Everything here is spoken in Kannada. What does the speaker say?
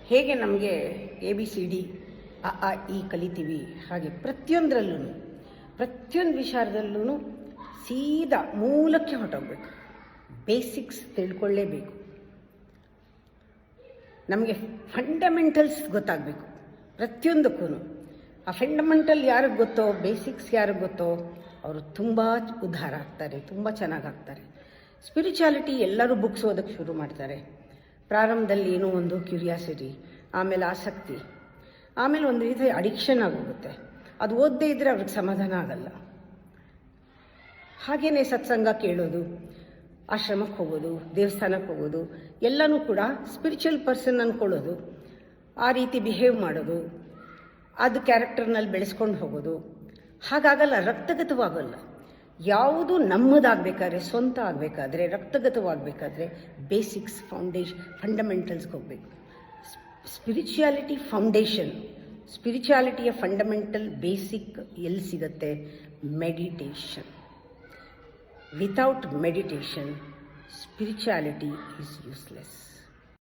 ಹೇಗೆ ನಮಗೆ ABCD ಅ ಆ ಇ ಕಲಿತೀವಿ, ಹಾಗೆ ಪ್ರತಿಯೊಂದರಲ್ಲೂ ಪ್ರತಿಯೊಂದು ವಿಚಾರದಲ್ಲೂ ಸೀದಾ ಮೂಲಕ್ಕೆ ಹೊರಟೋಗ್ಬೇಕು. ಬೇಸಿಕ್ಸ್ ತಿಳ್ಕೊಳ್ಳೇಬೇಕು. ನಮಗೆ ಫಂಡಮೆಂಟಲ್ಸ್ ಗೊತ್ತಾಗಬೇಕು ಪ್ರತಿಯೊಂದಕ್ಕೂ. ಆ ಫಂಡಮೆಂಟಲ್ ಯಾರಿಗೆ ಗೊತ್ತೋ, ಬೇಸಿಕ್ಸ್ ಯಾರಿಗೆ ಗೊತ್ತೋ ಅವರು ತುಂಬ ಉದ್ಧಾರ ಆಗ್ತಾರೆ, ತುಂಬ ಚೆನ್ನಾಗಾಗ್ತಾರೆ. ಸ್ಪಿರಿಚುಯಾಲಿಟಿ ಎಲ್ಲರೂ ಬುಕ್ಸ್ ಓದೋಕ್ಕೆ ಶುರು ಮಾಡ್ತಾರೆ. ಪ್ರಾರಂಭದಲ್ಲಿ ಏನೋ ಒಂದು ಕ್ಯೂರಿಯಾಸಿಟಿ, ಆಮೇಲೆ ಆಸಕ್ತಿ, ಆಮೇಲೆ ಒಂದು ರೀತಿ ಅಡಿಕ್ಷನ್ ಆಗೋಗುತ್ತೆ. ಅದು ಓದದೇ ಇದ್ದರೆ ಅವ್ರಿಗೆ ಸಮಾಧಾನ ಆಗಲ್ಲ. ಹಾಗೆಯೇ ಸತ್ಸಂಗ ಕೇಳೋದು, ಆಶ್ರಮಕ್ಕೆ ಹೋಗೋದು, ದೇವಸ್ಥಾನಕ್ಕೆ ಹೋಗೋದು ಎಲ್ಲನೂ ಕೂಡ ಸ್ಪಿರಿಚುವಲ್ ಪರ್ಸನ್ ಅಂದ್ಕೊಳ್ಳೋದು, ಆ ರೀತಿ ಬಿಹೇವ್ ಮಾಡೋದು, ಅದು ಕ್ಯಾರೆಕ್ಟರ್ನಲ್ಲಿ ಬೆಳೆಸ್ಕೊಂಡು ಹೋಗೋದು ಹಾಗಾಗಲ್ಲ, ರಕ್ತಗತವಾಗಲ್ಲ. ಯಾವುದು ನಮ್ಮದಾಗಬೇಕಾದ್ರೆ, ಸ್ವಂತ ಆಗಬೇಕಾದ್ರೆ, ರಕ್ತಗತವಾಗಬೇಕಾದ್ರೆ ಬೇಸಿಕ್ಸ್, ಫಂಡಮೆಂಟಲ್ಸ್ಗೆ ಹೋಗಬೇಕು. ಸ್ಪಿರಿಚುಯಾಲಿಟಿ ಫೌಂಡೇಶನ್, ಸ್ಪಿರಿಚುಯಾಲಿಟಿಯ ಫಂಡಮೆಂಟಲ್ ಬೇಸಿಕ್ ಎಲ್ಲಿ ಸಿಗುತ್ತೆ? Meditation. Without meditation spirituality is useless.